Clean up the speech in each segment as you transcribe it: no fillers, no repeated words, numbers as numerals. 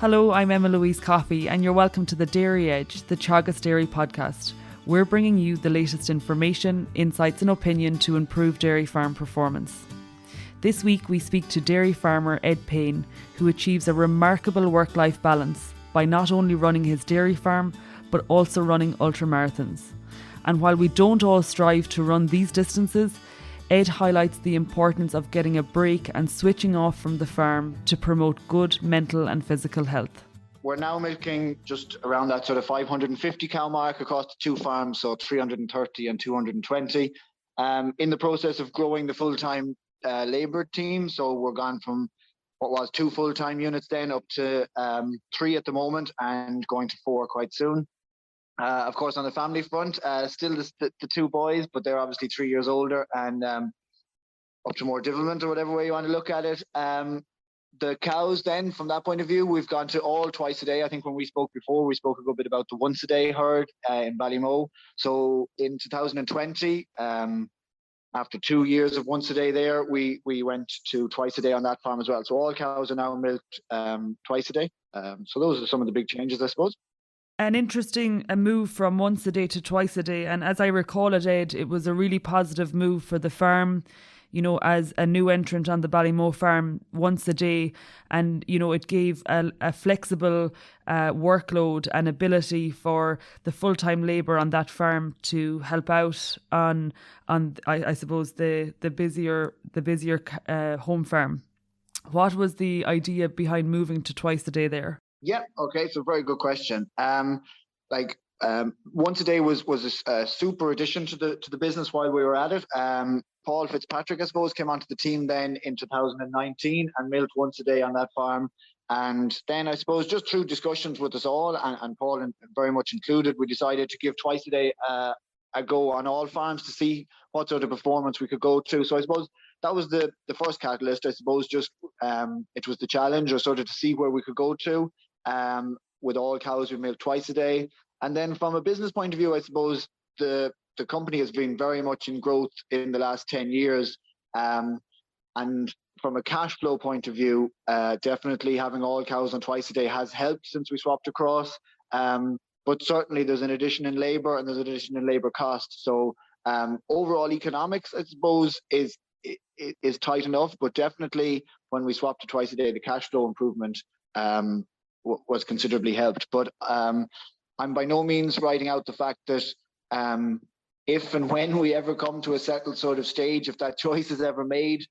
Hello, I'm Emma-Louise Coffey and you're welcome to the Dairy Edge, the Teagasc Dairy podcast. We're bringing you the latest information, insights and opinion to improve dairy farm performance. This week we speak to dairy farmer Ed Payne, who achieves a remarkable work-life balance by not only running his dairy farm, but also running ultramarathons. And while we don't all strive to run these distances, Ed highlights the importance of getting a break and switching off from the farm to promote good mental and physical health. We're now milking just around that sort of 550 cow mark across the two farms, so 330 and 220. In the process of growing the full-time labour team, so we're gone from what was 2 full-time units then up to 3 at the moment and going to 4 quite soon. Of course, on the family front, still the 2 boys, but they're obviously 3 years older and up to more development or whatever way you want to look at it. The cows then, from that point of view, we've gone to all twice a day. I think when we spoke before, we spoke a good bit about the once a day herd in Ballymoe. So in 2020, after 2 years of once a day there, we went to twice a day on that farm as well. So all cows are now milked twice a day. So those are some of the big changes, I suppose. An interesting move from once a day to twice a day. And as I recall it, Ed, it was a really positive move for the farm, you know, as a new entrant on the Ballymoe farm once a day. And, you know, it gave a flexible workload and ability for the full-time labour on that farm to help out on I suppose, the busier home farm. What was the idea behind moving to twice a day there? Yeah, okay, so very good question. Once a day was a super addition to the business while we were at it. Paul Fitzpatrick, I suppose, came onto the team then in 2019 and milked once a day on that farm. And then I suppose just through discussions with us all, and Paul very much included, we decided to give twice a day a go on all farms to see what sort of performance we could go to. So I suppose that was the first catalyst. I suppose just it was the challenge, or sort of to see where we could go to. With all cows, we milk twice a day. And then from a business point of view, I suppose the company has been very much in growth in the last 10 years. And from a cash flow point of view, definitely having all cows on twice a day has helped since we swapped across. But certainly there's an addition in labour and there's an addition in labour costs. So overall economics, I suppose, is tight enough. But definitely when we swapped to twice a day, the cash flow improvement was considerably helped. But I'm by no means writing out the fact that if and when we ever come to a settled sort of stage, if that choice is ever made,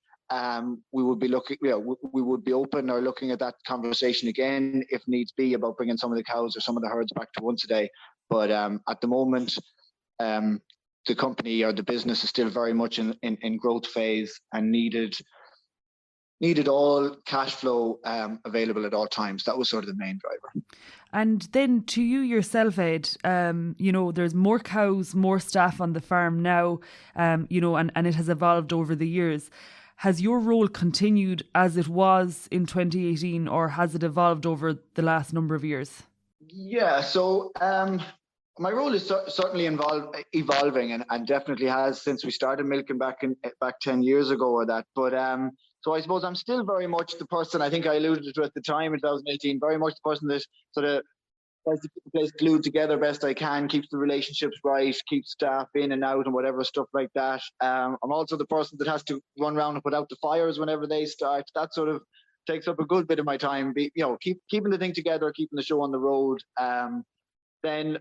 we would be looking, we would be open or looking at that conversation again, if needs be, about bringing some of the cows or some of the herds back to once a day. But at the moment, the company or the business is still very much in growth phase and needed all cash flow available at all times. That was sort of the main driver. And then to you yourself, Ed, you know, there's more cows, more staff on the farm now, you know, and it has evolved over the years. Has your role continued as it was in 2018, or has it evolved over the last number of years? Yeah, so my role is certainly evolving and definitely has since we started milking back 10 years ago or that. But so I suppose I'm still very much the person, I think I alluded to at the time in 2018, very much the person that sort of tries to keep the place glued together best I can, keeps the relationships right, keeps staff in and out and whatever stuff like that. I'm also the person that has to run around and put out the fires whenever they start. That sort of takes up a good bit of my time, keeping the thing together, keeping the show on the road. Then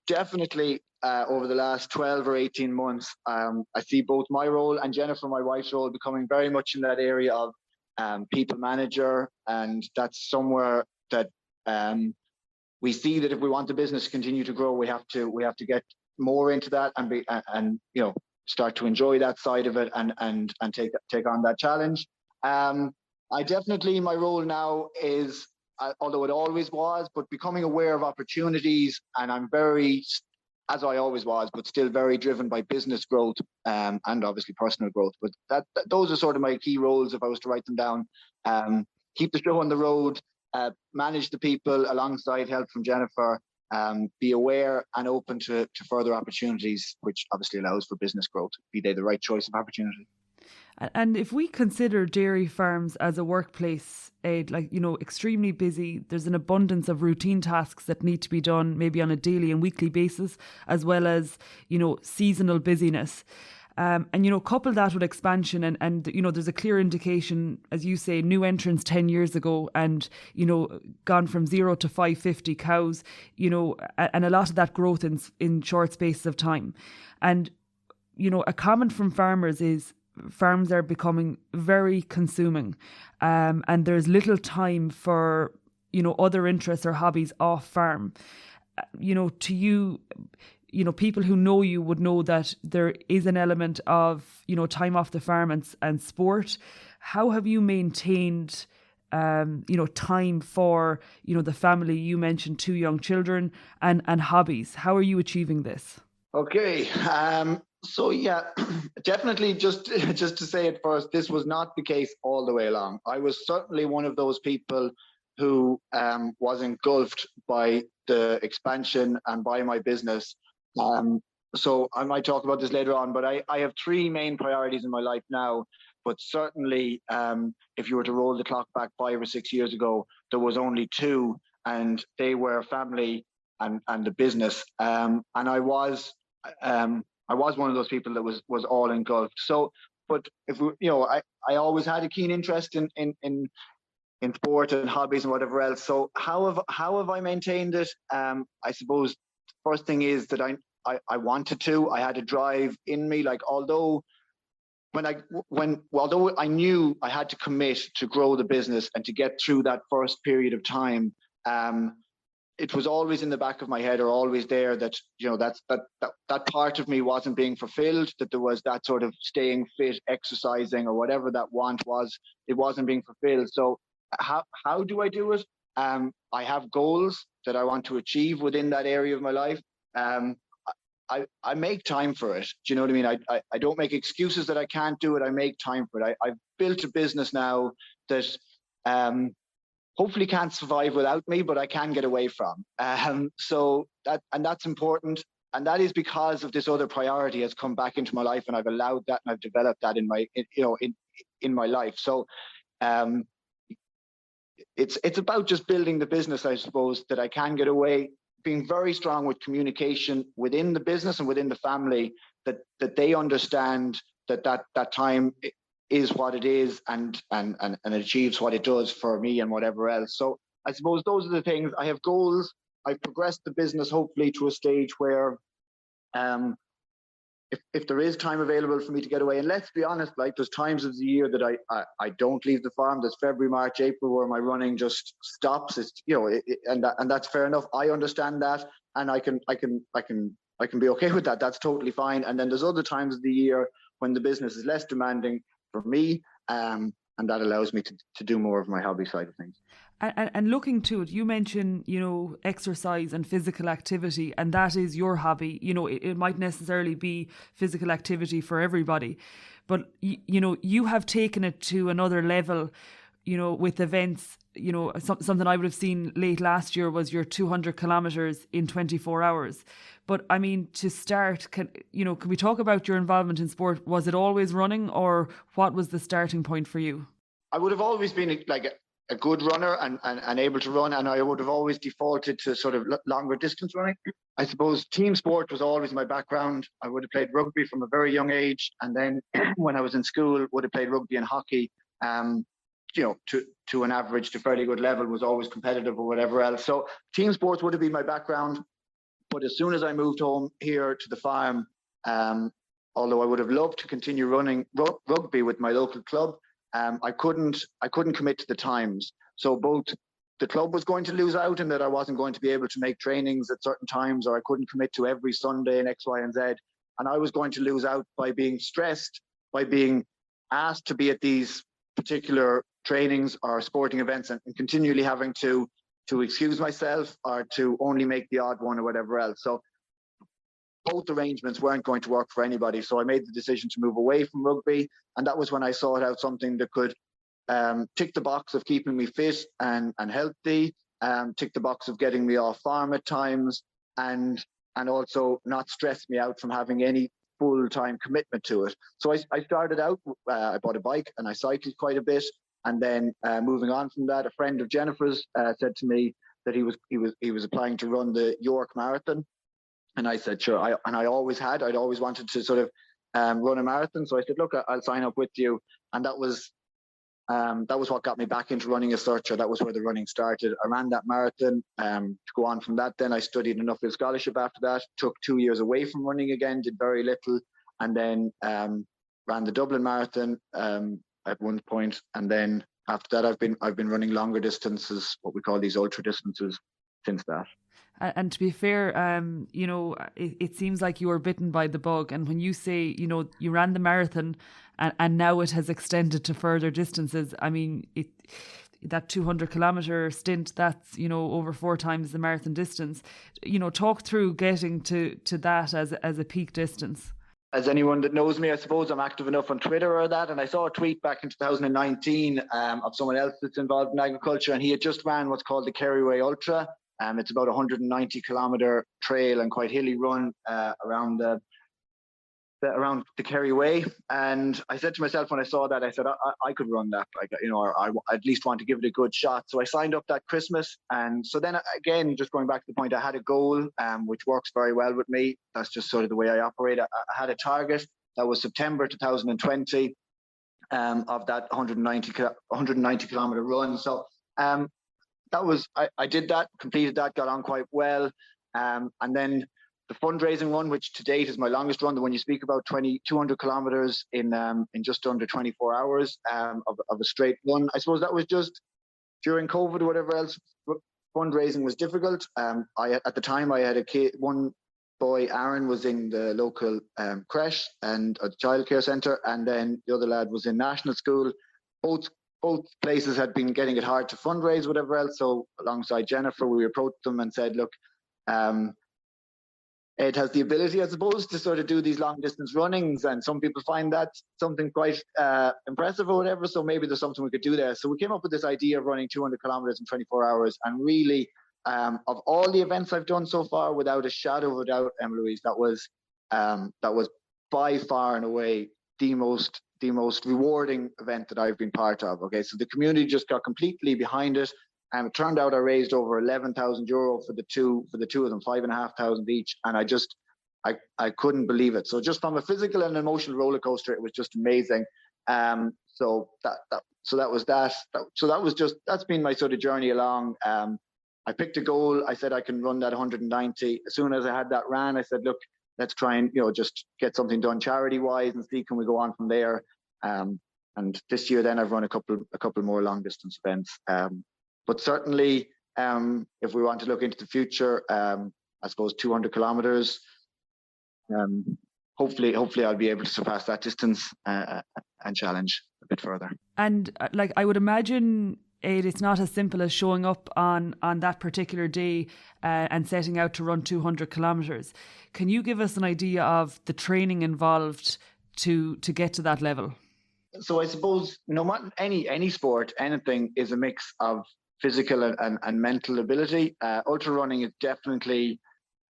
definitely over the last 12 or 18 months, I see both my role and Jennifer, my wife's role, becoming very much in that area of people manager. And that's somewhere that we see that if we want the business to continue to grow, we have to get more into that and start to enjoy that side of it and take on that challenge. I definitely, my role now is, although it always was, but becoming aware of opportunities, and I'm very, as I always was, but still very driven by business growth and obviously personal growth. But those are sort of my key roles if I was to write them down. Keep the show on the road, manage the people alongside help from Jennifer, be aware and open to further opportunities, which obviously allows for business growth, be they the right choice of opportunity. And if we consider dairy farms as a workplace, Ed, extremely busy, there's an abundance of routine tasks that need to be done maybe on a daily and weekly basis, as well as, seasonal busyness. Couple that with expansion and there's a clear indication, as you say, new entrants 10 years ago and, gone from 0 to 550 cows, and a lot of that growth in short spaces of time. And, a comment from farmers is farms are becoming very consuming, and there's little time for, other interests or hobbies off farm. To you, people who know you would know that there is an element of, time off the farm and sport. How have you maintained, time for, the family? You mentioned 2 young children and hobbies. How are you achieving this? Okay. So yeah, definitely just to say it first, this was not the case all the way along. I was certainly one of those people who was engulfed by the expansion and by my business. So I might talk about this later on, but I have 3 main priorities in my life now. But certainly, if you were to roll the clock back 5 or 6 years ago, there was only 2, and they were family and the business. And I was one of those people that was all engulfed. So, but if we, I always had a keen interest in sport and hobbies and whatever else. So how have I maintained it? I suppose first thing is that I wanted to. I had a drive in me. Like although I knew I had to commit to grow the business and to get through that first period of time. It was always in the back of my head, or always there, that that part of me wasn't being fulfilled, that there was that sort of staying fit, exercising, or whatever that want was, it wasn't being fulfilled. So how do I do it? I have goals that I want to achieve within that area of my life. I make time for it. Do you know what I mean? I don't make excuses that I can't do it. I make time for it. I've built a business now that hopefully can't survive without me, but I can get away from. So that's important. And that is because of this other priority has come back into my life, and I've allowed that, and I've developed that in my life. So it's about just building the business, I suppose, that I can get away, being very strong with communication within the business and within the family, that they understand that time is what it is, and achieves what it does for me and whatever else. So I suppose those are the things. I have goals. I've progressed the business hopefully to a stage where if there is time available for me to get away, and let's be honest, like there's times of the year that I don't leave the farm. There's February, March, April where my running just stops. It's and that's fair enough. I understand that, and I can be okay with that. That's totally fine. And then there's other times of the year when the business is less demanding for me, and that allows me to do more of my hobby side of things. And looking to it, you mentioned, exercise and physical activity, and that is your hobby. It might necessarily be physical activity for everybody, but, you have taken it to another level, with events. Something I would have seen late last year was your 200 kilometres in 24 hours. But I mean, to start, can we talk about your involvement in sport? Was it always running, or what was the starting point for you? I would have always been a good runner and able to run, and I would have always defaulted to sort of longer distance running. I suppose team sport was always my background. I would have played rugby from a very young age, and then when I was in school would have played rugby and hockey. To an average to fairly good level, was always competitive or whatever else. So team sports would have been my background. But as soon as I moved home here to the farm, although I would have loved to continue running rugby with my local club, I couldn't commit to the times. So both the club was going to lose out, and that I wasn't going to be able to make trainings at certain times, or I couldn't commit to every Sunday and X, Y, and Z. And I was going to lose out by being stressed, by being asked to be at these particular trainings or sporting events, and continually having to excuse myself or to only make the odd one or whatever else. So both arrangements weren't going to work for anybody. So I made the decision to move away from rugby, and that was when I sought out something that could tick the box of keeping me fit and healthy, tick the box of getting me off farm at times, and also not stress me out from having any full-time commitment to it. So I started out, I bought a bike and I cycled quite a bit. And then moving on from that, a friend of Jennifer's said to me that he was applying to run the York Marathon. And I said, sure. I'd always wanted to sort of run a marathon. So I said, look, I'll sign up with you. And that was what got me back into running as such, or that was where the running started. I ran that marathon. To go on from that, then I studied an Nuffield scholarship after that, took 2 years away from running again, did very little, and then ran the Dublin Marathon at one point. And then after that, I've been running longer distances, what we call these ultra distances, since that. And to be fair, it seems like you were bitten by the bug. And when you say, you ran the marathon and now it has extended to further distances, I mean, that 200 kilometre stint, that's, over 4 times the marathon distance. Talk through getting to that as a peak distance. As anyone that knows me, I suppose I'm active enough on Twitter or that. And I saw a tweet back in 2019 of someone else that's involved in agriculture. And he had just ran what's called the Kerryway Ultra. It's about a 190 kilometre trail and quite hilly run around the Kerryway. And I said to myself when I saw that, I said, I could run that, or I at least want to give it a good shot. So I signed up that Christmas. And so then again, just going back to the point, I had a goal, which works very well with me. That's just sort of the way I operate. I had a target that was September 2020 of that 190 kilometre run. So that was, I did that, completed that, got on quite well. And then the fundraising one, which to date is my longest run, the one you speak about, 200 kilometers in just under 24 hours of a straight run. I suppose that was just during COVID or whatever else. Fundraising was difficult. At the time I had a kid, one boy, Aaron, was in the local creche and a childcare centre, and then the other lad was in national school. Both places had been getting it hard to fundraise, whatever else. So alongside Jennifer, we approached them and said, look, Ed has the ability, I suppose, to sort of do these long distance runnings. And some people find that something quite impressive or whatever. So maybe there's something we could do there. So we came up with this idea of running 200 kilometers in 24 hours. And really, of all the events I've done so far, without a shadow of a doubt, Emma-Louise, that was by far and away the most rewarding event that I've been part of. Okay, so the community just got completely behind it. And it turned out I raised over €11,000 for the two of them, 5,500 each. And I couldn't believe it. So just from a physical and emotional roller coaster, it was just amazing. So that was that. That's been my sort of journey along. I picked a goal. I said I can run that 190. As soon as I had that ran, I said, look, let's try and just get something done charity wise and see can we go on from there. And this year then I've run a couple more long distance events. But certainly, if we want to look into the future, I suppose 200 kilometers. Hopefully, I'll be able to surpass that distance and challenge a bit further. And I would imagine, Ed, it's not as simple as showing up on that particular day and setting out to run 200 kilometers. Can you give us an idea of the training involved to get to that level? So I suppose no matter any sport, anything is a mix of physical and mental ability. Ultra running is definitely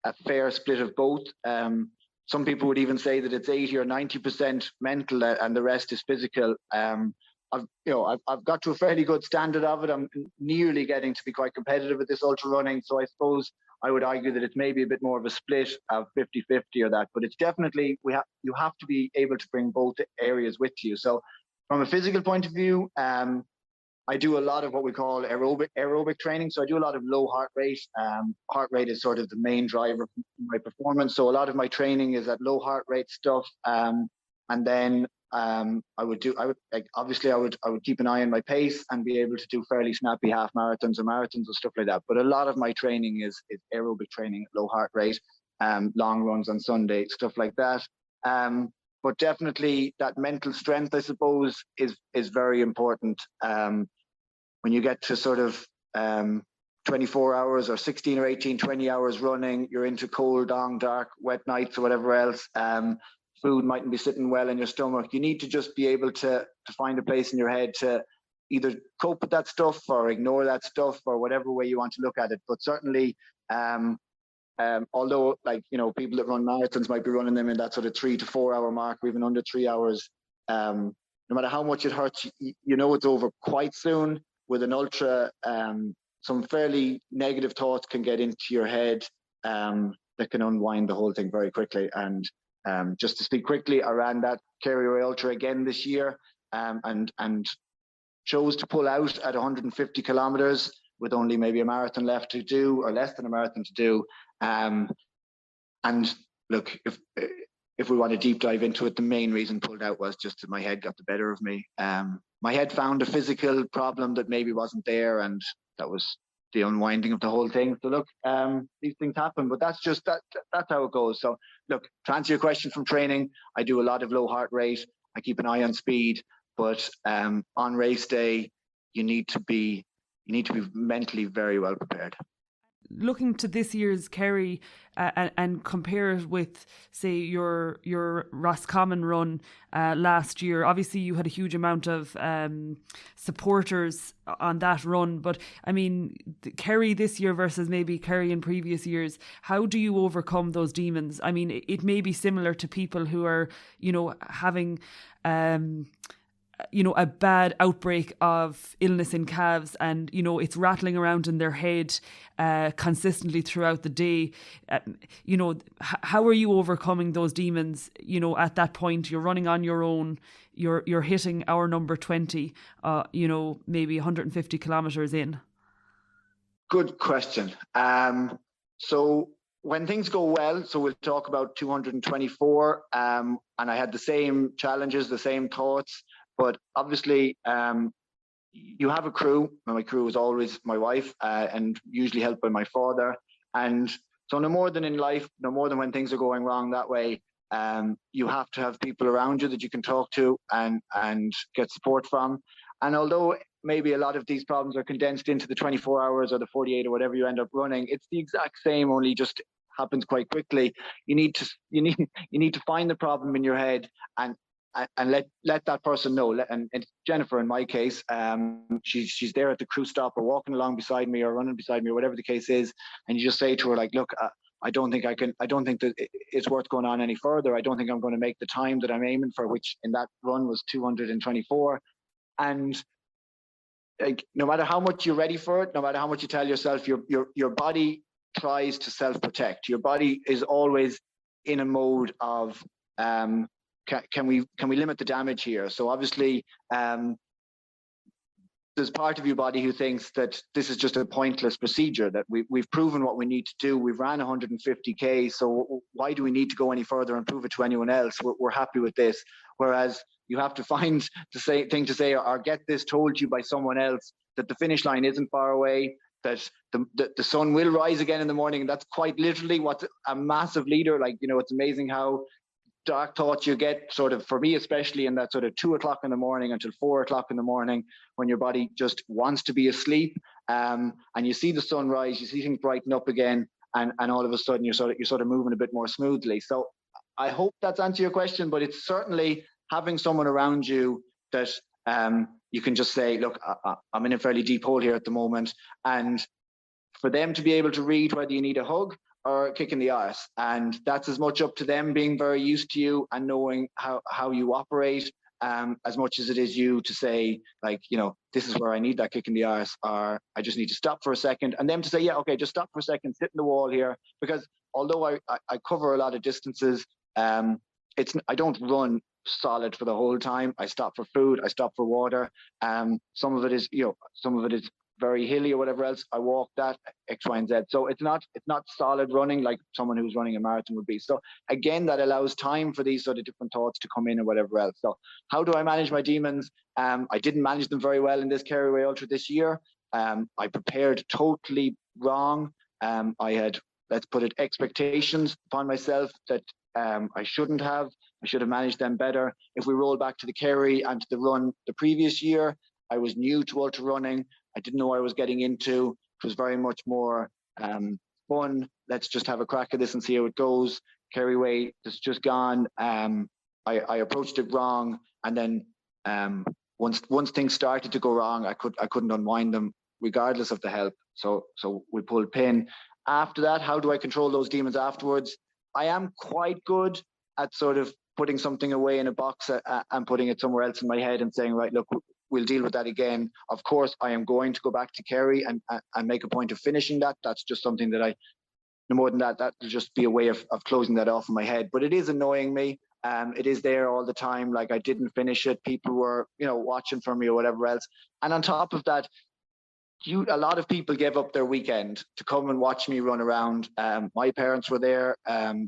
a fair split of both. Some people would even say that it's 80 or 90% mental and the rest is physical. I've got to a fairly good standard of it. I'm nearly getting to be quite competitive at this ultra running. So I suppose I would argue that it's maybe a bit more of a split of 50-50 or that, but it's definitely, you have to be able to bring both areas with you. So from a physical point of view, I do a lot of what we call aerobic training. So I do a lot of low heart rate. Heart rate is sort of the main driver of my performance. So a lot of my training is at low heart rate stuff. And then I would keep an eye on my pace and be able to do fairly snappy half marathons or marathons or stuff like that. But a lot of my training is aerobic training at low heart rate, long runs on Sunday, stuff like that. But definitely that mental strength, I suppose, is very important. When you get to sort of 24 hours or 16 or 18, 20 hours running, you're into cold, long, dark, wet nights or whatever else. Food mightn't be sitting well in your stomach. You need to just be able to find a place in your head to either cope with that stuff or ignore that stuff or whatever way you want to look at it. But certainly although, like, people that run marathons might be running them in that sort of 3 to 4 hour mark, or even under 3 hours. No matter how much it hurts, it's over quite soon. With an ultra, some fairly negative thoughts can get into your head that can unwind the whole thing very quickly. And just to speak quickly, I ran that Kerry Ultra again this year, and chose to pull out at 150 kilometers with only maybe a marathon left to do, or less than a marathon to do. And look, if we want to deep dive into it, the main reason pulled out was just that my head got the better of me. My head found a physical problem that maybe wasn't there, and that was the unwinding of the whole thing. So look, these things happen, but that's how it goes. So look, to answer your question from training, I do a lot of low heart rate. I keep an eye on speed, but on race day, you need to be mentally very well prepared. Looking to this year's Kerry and compare it with, say, your Roscommon run last year. Obviously, you had a huge amount of supporters on that run. But, I mean, Kerry this year versus maybe Kerry in previous years, how do you overcome those demons? I mean, it may be similar to people who are, having a bad outbreak of illness in calves, and it's rattling around in their head consistently throughout the day. How are you overcoming those demons? At that point, you're running on your own, you're hitting our number 20, maybe 150 kilometers in. Good question. So when things go well, so we'll talk about 224, and I had the same challenges, the same thoughts. But obviously, you have a crew, and my crew is always my wife, and usually helped by my father. And so no more than in life, no more than when things are going wrong that way, you have to have people around you that you can talk to and get support from. And although maybe a lot of these problems are condensed into the 24 hours or the 48 or whatever you end up running, it's the exact same, only just happens quite quickly. You need to find the problem in your head and let that person know. And Jennifer, in my case, she's there at the crew stop or walking along beside me or running beside me or whatever the case is, and you just say to her, like, look, I don't think that it's worth going on any further. I don't think I'm going to make the time that I'm aiming for, which in that run was 224. And like, no matter how much you're ready for it, no matter how much you tell yourself, your body tries to self-protect. Your body is always in a mode of can we limit the damage here? So obviously, there's part of your body who thinks that this is just a pointless procedure, that we've proven what we need to do. We've ran 150K, so why do we need to go any further and prove it to anyone else? We're happy with this. Whereas you have to find the thing to say or get this told to you by someone else, that the finish line isn't far away, that the sun will rise again in the morning. And that's quite literally what a massive leader, like, it's amazing how dark thoughts you get, sort of, for me especially, in that sort of 2 o'clock in the morning until 4 o'clock in the morning, when your body just wants to be asleep, and you see the sunrise, you see things brighten up again, and all of a sudden you're sort of moving a bit more smoothly. So I hope that's answered your question, but it's certainly having someone around you that you can just say, look, I'm in a fairly deep hole here at the moment, and for them to be able to read whether you need a hug or a kick in the arse. And that's as much up to them being very used to you and knowing how you operate, as much as it is you to say, like, this is where I need that kick in the arse, or I just need to stop for a second. And them to say, yeah, okay, just stop for a second, sit in the wall here. Because although I cover a lot of distances, I don't run solid for the whole time. I stop for food, I stop for water. Some of it is very hilly or whatever else. I walk that, X, Y, and Z. So it's not solid running like someone who's running a marathon would be. So again, that allows time for these sort of different thoughts to come in or whatever else. So how do I manage my demons? I didn't manage them very well in this Kerry Ultra this year. I prepared totally wrong. I had, let's put it, expectations upon myself that I shouldn't have. I should have managed them better. If we roll back to the Kerry and to the run the previous year, I was new to ultra running. I didn't know what I was getting into. It was very much more fun. Let's just have a crack at this and see how it goes. Kerry Way has just gone. I approached it wrong, and then once things started to go wrong, I couldn't unwind them regardless of the help. So we pulled pin, after that, how do I control those demons afterwards? I am quite good at sort of putting something away in a box and putting it somewhere else in my head and saying, right, look, we'll deal with that again. Of course, I am going to go back to Kerry and make a point of finishing that. That's just something that no more than that, that will just be a way of closing that off in my head. But it is annoying me. It is there all the time. Like, I didn't finish it. People were, watching for me or whatever else. And on top of that, a lot of people gave up their weekend to come and watch me run around. My parents were there.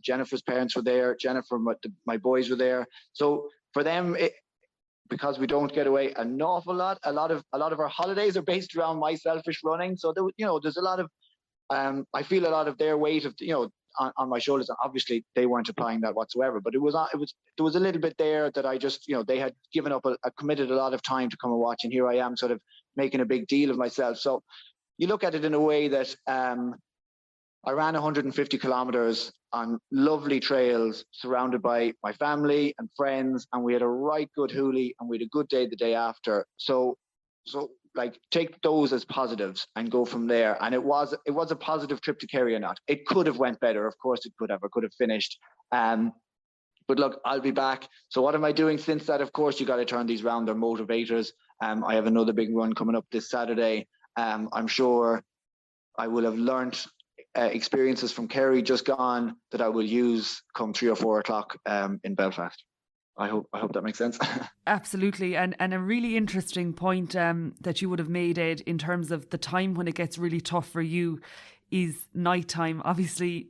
Jennifer's parents were there. Jennifer, my boys were there. So for them, because we don't get away an awful lot, a lot of our holidays are based around my selfish running. So there's a lot of, I feel a lot of their weight of, on my shoulders. And obviously they weren't applying that whatsoever, but there was a little bit there that I just, they had given up, committed a lot of time to come and watch. And here I am sort of making a big deal of myself. So you look at it in a way that I ran 150 kilometers on lovely trails surrounded by my family and friends. And we had a right good hoolie and we had a good day the day after. So like, take those as positives and go from there. And it was a positive trip to Kerry or not. It could have went better. Of course it could have. I could have finished. But look, I'll be back. So what am I doing since that? Of course, you got to turn these round. They're motivators. I have another big run coming up this Saturday. I'm sure I will have learned experiences from Kerry just gone that I will use come 3 or 4 o'clock in Belfast. I hope that makes sense. Absolutely. And a really interesting point that you would have made, Ed, in terms of the time when it gets really tough for you is nighttime. Obviously,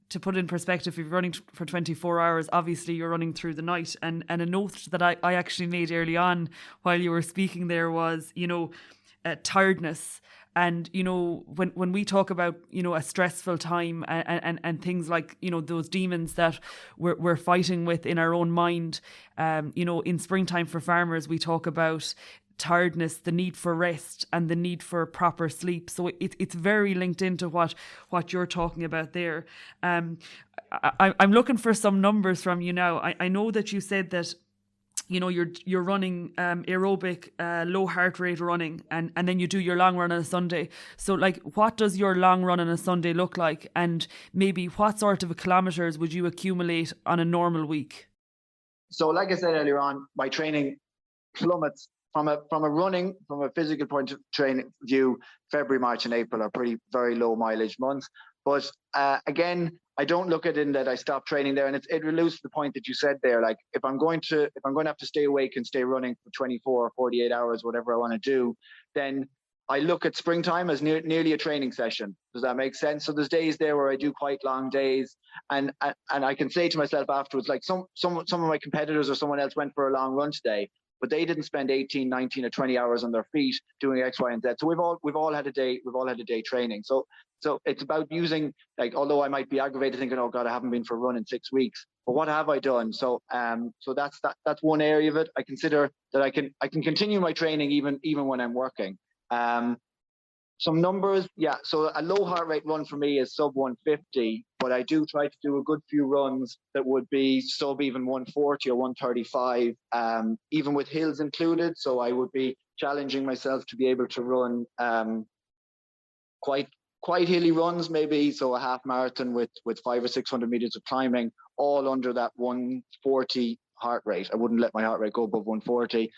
to put in perspective, if you're running for 24 hours, obviously you're running through the night. And a note that I actually made early on while you were speaking there was, tiredness. And, when we talk about, a stressful time and things like, those demons that we're fighting with in our own mind, in springtime for farmers, we talk about tiredness, the need for rest and the need for proper sleep. So it's very linked into what you're talking about there. I'm looking for some numbers from you now. I know that you said that you're running aerobic low heart rate running and then you do your long run on a Sunday. So like, what does your long run on a Sunday look like, and maybe what sort of kilometers would you accumulate on a normal week? So like I said earlier on, my training plummets from a physical point of training view. February, March and April are very low mileage months. But again, I don't look at it in that I stop training there, and it alludes to the point that you said there. Like, if I'm going to have to stay awake and stay running for 24 or 48 hours, whatever I want to do, then I look at springtime as nearly a training session. Does that make sense? So there's days there where I do quite long days, and I can say to myself afterwards, like, some of my competitors or someone else went for a long run today, but they didn't spend 18, 19 or 20 hours on their feet doing X, Y, and Z. So we've all had a day training. So it's about using, like, although I might be aggravated thinking, oh God, I haven't been for a run in 6 weeks, but what have I done? So that's one area of it. I consider that I can continue my training even when I'm working. Some numbers, yeah. So a low heart rate run for me is sub 150, but I do try to do a good few runs that would be sub even 140 or 135, even with hills included. So I would be challenging myself to be able to run quite hilly runs, maybe. So a half marathon with 500 or 600 meters of climbing, all under that 140 heart rate. I wouldn't let my heart rate go above 140.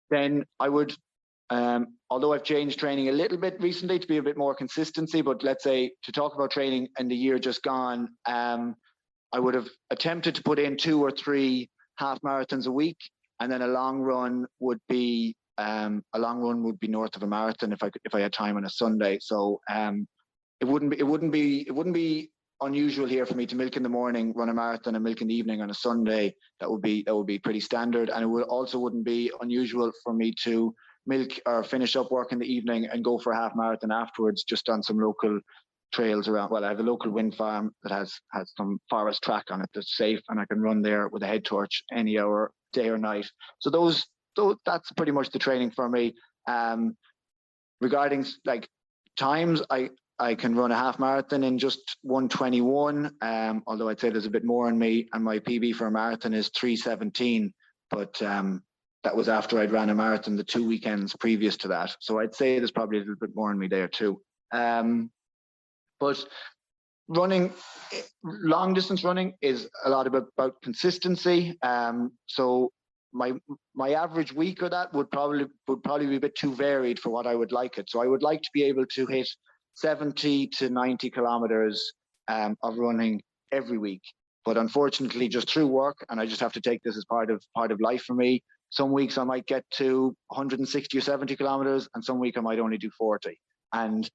Then I would, although I've changed training a little bit recently to be a bit more consistency, but let's say to talk about training in the year just gone, I would have attempted to put in 2 or 3 half marathons a week, and then a long run would be north of a marathon if I had time on a Sunday. So it wouldn't be unusual here for me to milk in the morning, run a marathon, and milk in the evening on a Sunday. That would be pretty standard, and it wouldn't be unusual for me to milk or finish up work in the evening and go for a half marathon afterwards, just on some local trails around. Well, I have a local wind farm that has some forest track on it that's safe, and I can run there with a head torch any hour, day or night. So that's pretty much the training for me. Regarding like times, I can run a half marathon in just 1:21, although I'd say there's a bit more in me, and my PB for a marathon is 3:17, but that was after I'd ran a marathon the 2 weekends previous to that. So I'd say there's probably a little bit more in me there too. But running, long distance running is a lot about consistency. So my average week of that would probably be a bit too varied for what I would like it. So I would like to be able to hit 70 to 90 kilometers of running every week. But unfortunately, just through work, and I just have to take this as part of life for me. Some weeks I might get to 160 or 70 kilometers, and some week I might only do 40. And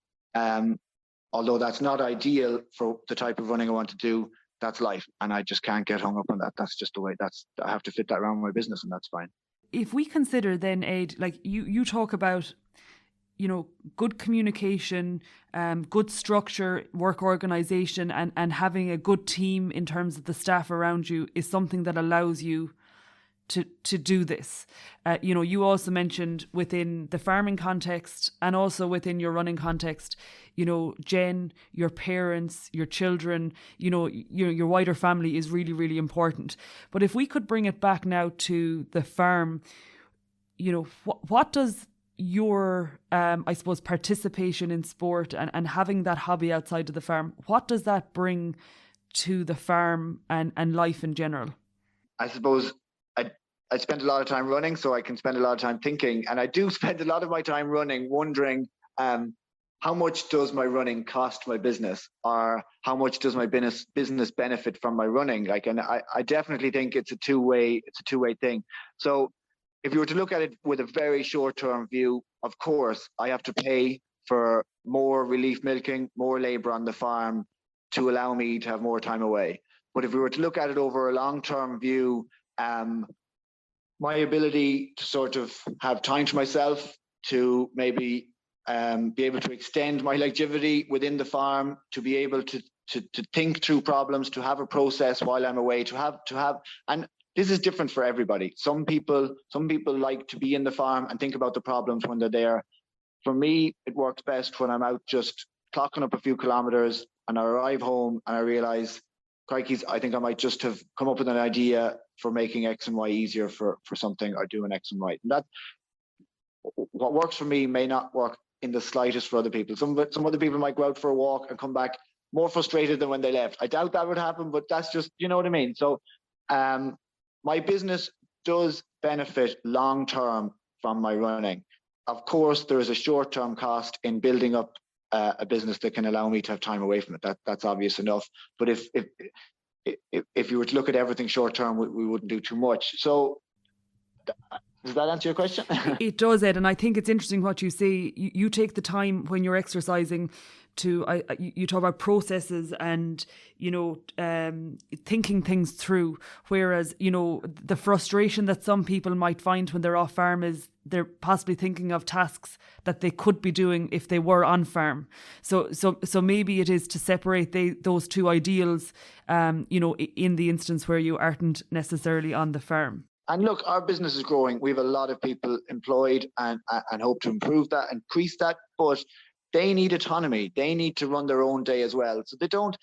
although that's not ideal for the type of running I want to do, that's life, and I just can't get hung up on that. That's just the way. I have to fit that around my business, and that's fine. If we consider then, Ed, like you talk about, good communication, good structure, work organization, and having a good team in terms of the staff around you is something that allows you to do this. You also mentioned within the farming context and also within your running context, Jen, your parents, your children, your wider family is really, really important. But if we could bring it back now to the farm, what does your, I suppose, participation in sport and having that hobby outside of the farm, what does that bring to the farm and life in general? I suppose I spend a lot of time running, so I can spend a lot of time thinking. And I do spend a lot of my time running, wondering how much does my running cost my business, or how much does my business benefit from my running? And I definitely think it's a two-way thing. So if you were to look at it with a very short-term view, of course, I have to pay for more relief milking, more labor on the farm to allow me to have more time away. But if we were to look at it over a long-term view, my ability to sort of have time to myself, to maybe be able to extend my longevity within the farm, to be able to think through problems, to have a process while I'm away, to have, and this is different for everybody. Some people like to be in the farm and think about the problems when they're there. For me, it works best when I'm out just clocking up a few kilometers and I arrive home and I realize, crikey, I think I might just have come up with an idea for making X and Y easier for something, or doing X and Y. And that, what works for me may not work in the slightest for other people. Some other people might go out for a walk and come back more frustrated than when they left. I doubt that would happen, but that's just, you know what I mean? So my business does benefit long-term from my running. Of course, there is a short-term cost in building up a business that can allow me to have time away from it. That's obvious enough. But if you were to look at everything short term, we wouldn't do too much. So does that answer your question? It does, Ed. And I think it's interesting what you say. You take the time when you're exercising to, you talk about processes and, thinking things through. Whereas, the frustration that some people might find when they're off farm is they're possibly thinking of tasks that they could be doing if they were on farm. So maybe it is to separate those two ideals, in the instance where you aren't necessarily on the farm. And look, our business is growing. We have a lot of people employed and hope to improve that, increase that. But they need autonomy. They need to run their own day as well. So they don't,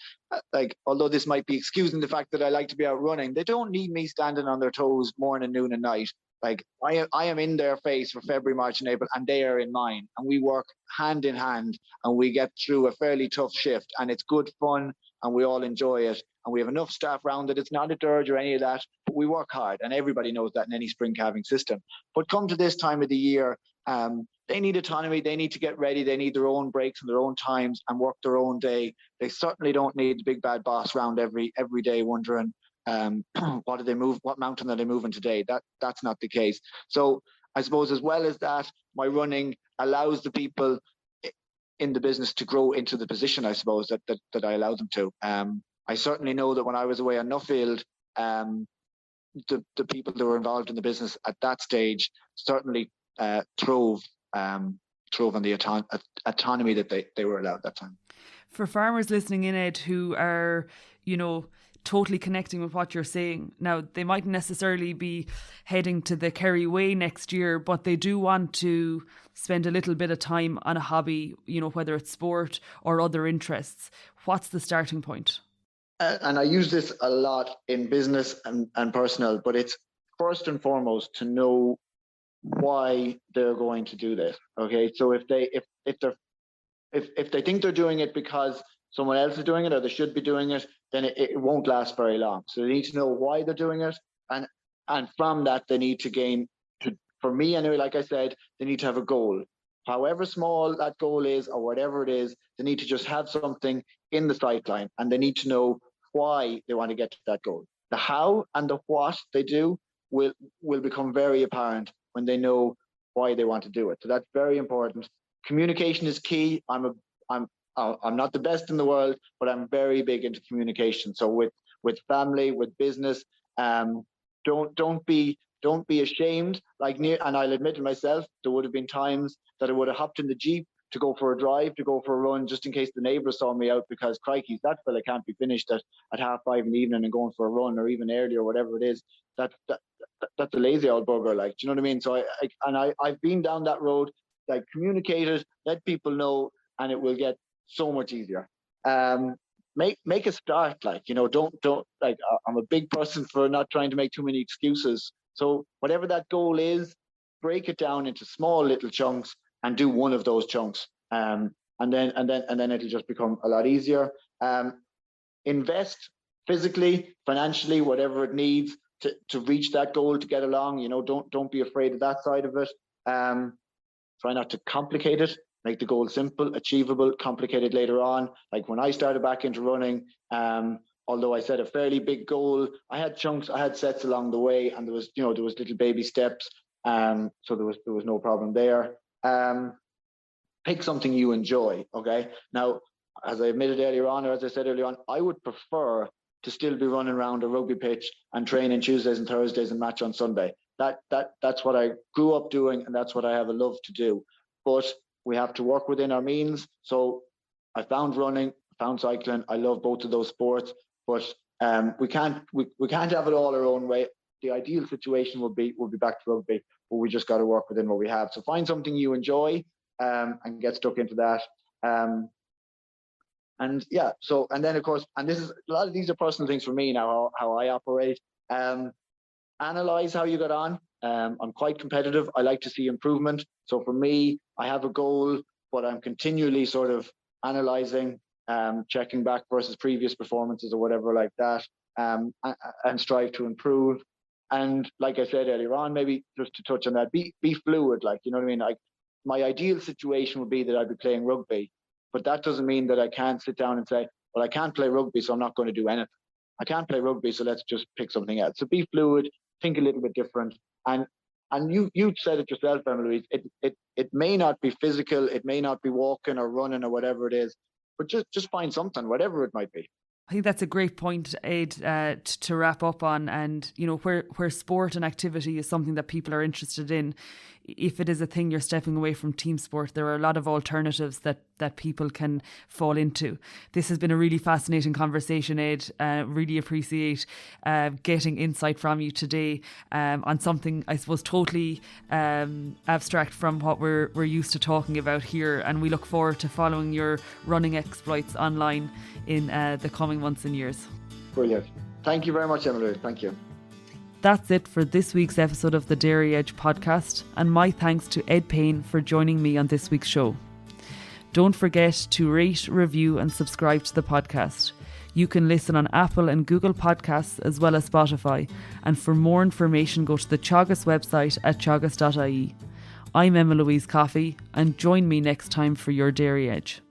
although this might be excusing the fact that I like to be out running, they don't need me standing on their toes morning, noon and night. I am in their face for February, March and April, and they are in mine. And we work hand in hand and we get through a fairly tough shift, and it's good fun and we all enjoy it. And we have enough staff around it. It's not a dirge or any of that, but we work hard, and everybody knows that in any spring calving system. But come to this time of the year, they need autonomy. They need to get ready. They need their own breaks and their own times and work their own day. They certainly don't need the big bad boss around every day wondering what mountain are they moving today. That's not the case. So I suppose, as well as that, my running allows the people in the business to grow into the position, I suppose, that I allow them to. I certainly know that when I was away on Nuffield, the people that were involved in the business at that stage certainly throve on the autonomy that they were allowed at that time. For farmers listening in, Ed, who are, totally connecting with what you're saying, now they mightn't necessarily be heading to the Kerry Way next year, but they do want to spend a little bit of time on a hobby, whether it's sport or other interests. What's the starting point? And I use this a lot in business and personal, but it's first and foremost to know why they're going to do this. Okay, so if they think they're doing it because someone else is doing it or they should be doing it, then it won't last very long. So they need to know why they're doing it, and from that they need to gain. For me anyway, like I said, they need to have a goal. However small that goal is or whatever it is, they need to just have something in the sight line, and they need to know why they want to get to that goal. The how and the what they do will become very apparent when they know why they want to do it. So that's very important. Communication is key. I'm not the best in the world, but I'm very big into communication. So with family, with business, don't be ashamed. And I'll admit to myself, there would have been times that I would have hopped in the Jeep to go for a drive, to go for a run, just in case the neighbours saw me out, because crikey, that fella can't be finished at 5:30 in the evening and going for a run, or even earlier, or whatever it is. That's a lazy old bugger, do you know what I mean? So I've been down that road. Communicate it, let people know, and it will get so much easier. Make a start, don't I'm a big person for not trying to make too many excuses. So whatever that goal is, break it down into small little chunks and do one of those chunks. And then it'll just become a lot easier. Invest physically, financially, whatever it needs to reach that goal, to get along. Don't be afraid of that side of it. Try not to complicate it. Make the goal simple, achievable. Complicated later on. Like when I started back into running, although I set a fairly big goal, I had chunks, I had sets along the way, and there was little baby steps. So there was no problem there. Pick something you enjoy. Okay. Now, as I admitted earlier on, or as I said earlier on, I would prefer to still be running around a rugby pitch and training Tuesdays and Thursdays and match on Sunday. That's what I grew up doing, and that's what I have a love to do. But we have to work within our means. So I found running, found cycling. I love both of those sports, but we can't have it all our own way. The ideal situation would be back to rugby, but we just got to work within what we have. So find something you enjoy and get stuck into that. And then of course, and this is a lot of these are personal things for me now, how I operate. Analyze how you got on. I'm quite competitive. I like to see improvement. So for me, I have a goal, but I'm continually sort of analyzing, checking back versus previous performances or whatever like that, and strive to improve. And like I said earlier on, maybe just to touch on that, be fluid. You know what I mean? My ideal situation would be that I'd be playing rugby, but that doesn't mean that I can't sit down and say, well, I can't play rugby, so I'm not going to do anything. I can't play rugby, so let's just pick something else. So be fluid, think a little bit different. And you said it yourself, Emma-Louise, it may not be physical, it may not be walking or running or whatever it is, but just find something, whatever it might be. I think that's a great point, Ed, to wrap up on. And, where sport and activity is something that people are interested in, if it is a thing you're stepping away from team sport, there are a lot of alternatives that people can fall into. This has been a really fascinating conversation, Ed. Really appreciate getting insight from you today on something, I suppose, totally abstract from what we're used to talking about here. And we look forward to following your running exploits online in the coming months and years. Brilliant. Thank you very much, Emma-Louise. Thank you. That's it for this week's episode of the Dairy Edge podcast, and my thanks to Ed Payne for joining me on this week's show. Don't forget to rate, review and subscribe to the podcast. You can listen on Apple and Google Podcasts as well as Spotify, and for more information go to the Teagasc website at teagasc.ie. I'm Emma-Louise Coffey, and join me next time for your Dairy Edge.